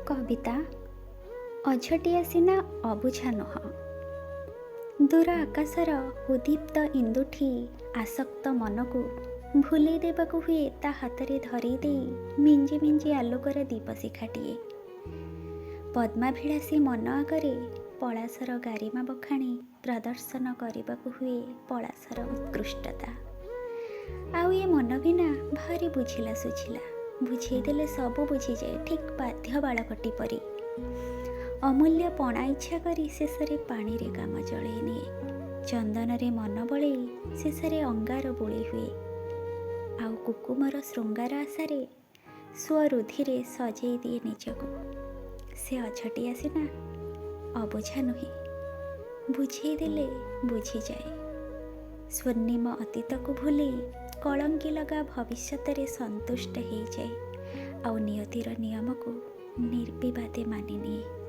କବିତା ଅଝଟିଆ ସିନା ଅବୁଝା ନୁହଁ। ଦୂର ଆକାଶର ଉଦ୍ଦୀପ୍ତ ଇନ୍ଦୁଠି ଆସକ୍ତ ମନକୁ ଭୁଲେଇ ଦେବାକୁ ହୁଏ ତା ହାତରେ ଧରେଇ ଦେଇ ମିଞ୍ଜି ମିଞ୍ଜି ଆଲୋକର ଦୀପଶିଖାଟିଏ। ପଦ୍ମାଭିଳାଷୀ ମନ ଆଗରେ ପଳାଶର ଗାରିମା ବଖାଣି ପ୍ରଦର୍ଶନ କରିବାକୁ ହୁଏ ପଳାଶର ଉତ୍କୃଷ୍ଟତା। ଆଉ ଏ ମନ ବିନା ଭାରି ବୁଝିଲା ସୁଝିଲା, ବୁଝେଇ ଦେଲେ ସବୁ ବୁଝିଯାଏ ଠିକ୍ ବାଧ୍ୟ ବାଳକଟି ପରି। ଅମୂଲ୍ୟ ପଣା ଇଚ୍ଛା କରି ଶେଷରେ ପାଣିରେ କାମ ଚଳେଇ ନିଏ। ଚନ୍ଦନରେ ମନ ବଳେଇ ଶେଷରେ ଅଙ୍ଗାର ବୋଳି ହୁଏ। ଆଉ କୁକୁମର ଶୃଙ୍ଗାର ଆଶାରେ ସ୍ୱରୁଧିରେ ସଜେଇ ଦିଏ ନିଜକୁ। ସେ ଅଝଟିଆ ସିନା ଅବୁଝା ନୁହେଁ, ବୁଝେଇ ଦେଲେ ବୁଝିଯାଏ। ସ୍ୱର୍ଣ୍ଣିମ ଅତୀତକୁ ଭୁଲି କଳଙ୍କି ଲଗା ଭବିଷ୍ୟତରେ ସନ୍ତୁଷ୍ଟ ହେଇଯାଏ। ଆଉ ନିୟତିର ନିୟମକୁ ନିର୍ବିବାଦେ ମାନିନିଏ।